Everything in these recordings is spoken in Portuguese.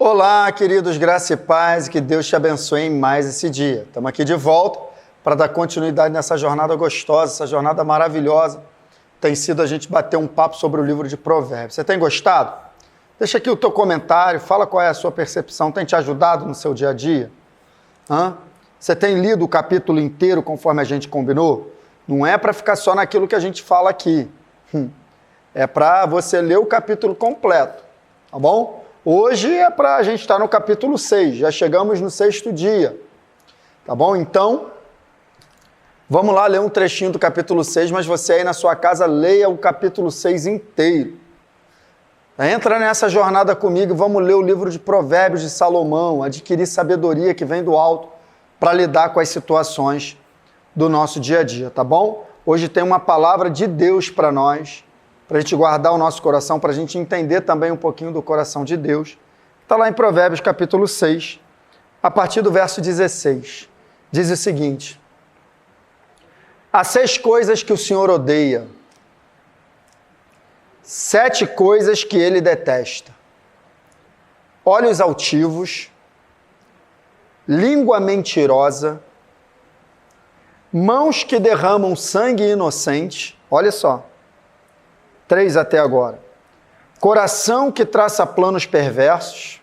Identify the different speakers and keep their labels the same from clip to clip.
Speaker 1: Olá, queridos, graça e paz, que Deus te abençoe em mais esse dia. Estamos aqui de volta para dar continuidade nessa jornada gostosa, essa jornada maravilhosa. Tem sido a gente bater um papo sobre o livro de Provérbios. Você tem gostado? Deixa aqui o teu comentário, fala qual é a sua percepção, tem te ajudado no seu dia a dia? Você tem lido o capítulo inteiro conforme a gente combinou? Não é para ficar só naquilo que a gente fala aqui. É para você ler o capítulo completo, tá bom? Hoje é para a gente estar no capítulo 6, já chegamos no 6º dia, tá bom? Então, vamos lá ler um trechinho do capítulo 6, mas você aí na sua casa leia o capítulo 6 inteiro. Entra nessa jornada comigo e vamos ler o livro de Provérbios de Salomão, adquirir sabedoria que vem do alto para lidar com as situações do nosso dia a dia, tá bom? Hoje tem uma palavra de Deus para nós, para a gente guardar o nosso coração, para a gente entender também um pouquinho do coração de Deus. Está lá em Provérbios capítulo 6, a partir do verso 16. Diz o seguinte: há 6 coisas que o Senhor odeia, 7 coisas que ele detesta: olhos altivos, língua mentirosa, mãos que derramam sangue inocente, olha só, 3 até agora. Coração que traça planos perversos,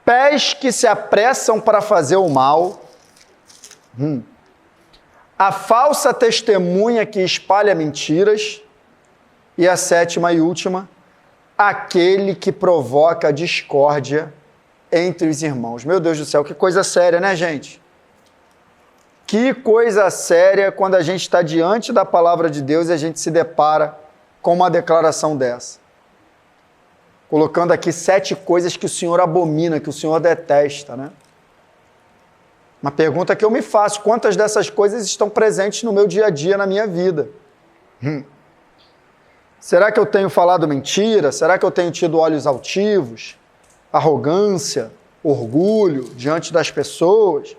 Speaker 1: pés que se apressam para fazer o mal, a falsa testemunha que espalha mentiras, e a 7ª e última, aquele que provoca discórdia entre os irmãos. Meu Deus do céu, que coisa séria, né, gente? Que coisa séria quando a gente está diante da palavra de Deus e a gente se depara com uma declaração dessa. Colocando aqui 7 coisas que o Senhor abomina, que o Senhor detesta, né? Uma pergunta que eu me faço: quantas dessas coisas estão presentes no meu dia a dia, na minha vida? Será que eu tenho falado mentira? Será que eu tenho tido olhos altivos, arrogância, orgulho diante das pessoas,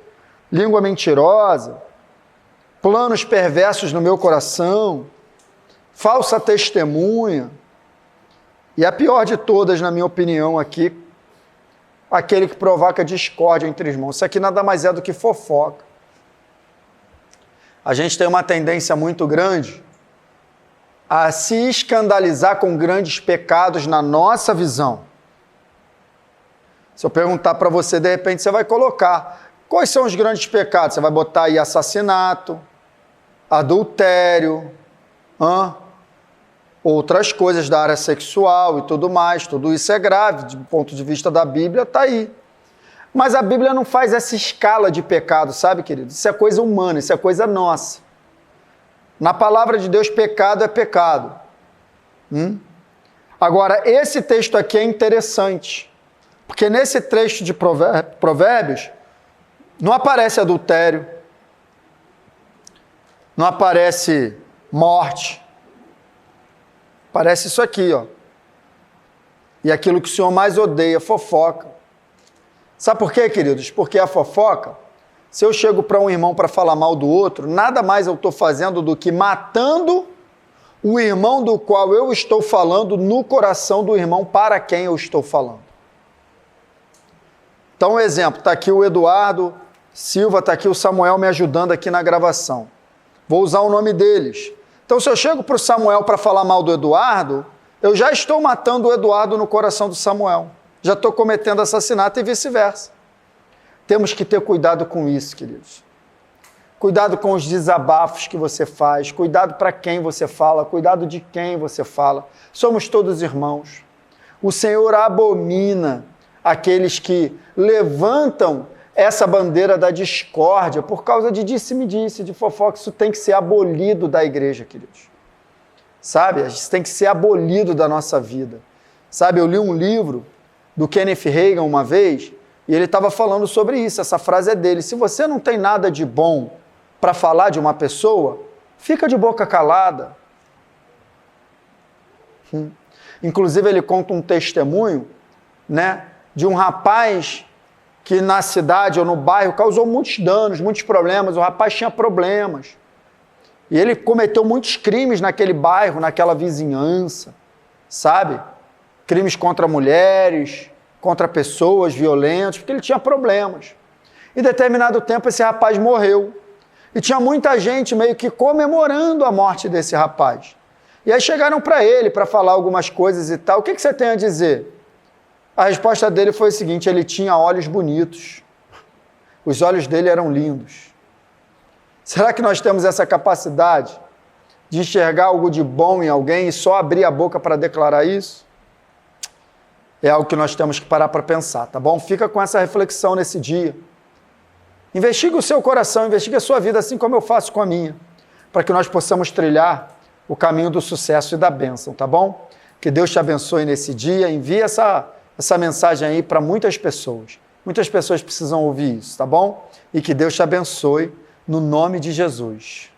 Speaker 1: língua mentirosa, planos perversos no meu coração, falsa testemunha? E a pior de todas, na minha opinião aqui, aquele que provoca discórdia entre irmãos. Isso aqui nada mais é do que fofoca. A gente tem uma tendência muito grande a se escandalizar com grandes pecados na nossa visão. Se eu perguntar para você, de repente você vai colocar: quais são os grandes pecados? Você vai botar aí assassinato, adultério, outras coisas da área sexual e tudo mais. Tudo isso é grave, do ponto de vista da Bíblia, está aí. Mas a Bíblia não faz essa escala de pecado, sabe, querido? Isso é coisa humana, isso é coisa nossa. Na palavra de Deus, pecado é pecado. Agora, esse texto aqui é interessante, porque nesse trecho de Provérbios não aparece adultério, não aparece morte, aparece isso aqui, ó. E aquilo que o Senhor mais odeia, fofoca. Sabe por quê, queridos? Porque a fofoca, se eu chego para um irmão para falar mal do outro, nada mais eu estou fazendo do que matando o irmão do qual eu estou falando no coração do irmão para quem eu estou falando. Então, um exemplo, está aqui o Eduardo Silva, está aqui o Samuel me ajudando aqui na gravação. Vou usar o nome deles. Então, se eu chego para o Samuel para falar mal do Eduardo, eu já estou matando o Eduardo no coração do Samuel. Já estou cometendo assassinato e vice-versa. Temos que ter cuidado com isso, queridos. Cuidado com os desabafos que você faz, cuidado para quem você fala, cuidado de quem você fala. Somos todos irmãos. O Senhor abomina aqueles que levantam essa bandeira da discórdia por causa de disse-me-disse, de fofoca. Isso tem que ser abolido da igreja, queridos. Sabe? Isso tem que ser abolido da nossa vida. Sabe, eu li um livro do Kenneth Hagin uma vez, e ele estava falando sobre isso, essa frase é dele: se você não tem nada de bom para falar de uma pessoa, fica de boca calada. Inclusive ele conta um testemunho, né, de um rapaz que na cidade ou no bairro causou muitos danos, muitos problemas. O rapaz tinha problemas. E ele cometeu muitos crimes naquele bairro, naquela vizinhança, sabe? Crimes contra mulheres, contra pessoas, violentos, porque ele tinha problemas. Em determinado tempo, esse rapaz morreu. E tinha muita gente meio que comemorando a morte desse rapaz. E aí chegaram para ele para falar algumas coisas e tal. O que você tem a dizer? A resposta dele foi o seguinte: ele tinha olhos bonitos. Os olhos dele eram lindos. Será que nós temos essa capacidade de enxergar algo de bom em alguém e só abrir a boca para declarar isso? É algo que nós temos que parar para pensar, tá bom? Fica com essa reflexão nesse dia. Investigue o seu coração, investigue a sua vida, assim como eu faço com a minha, para que nós possamos trilhar o caminho do sucesso e da bênção, tá bom? Que Deus te abençoe nesse dia, envie essa mensagem aí para muitas pessoas. Muitas pessoas precisam ouvir isso, tá bom? E que Deus te abençoe no nome de Jesus.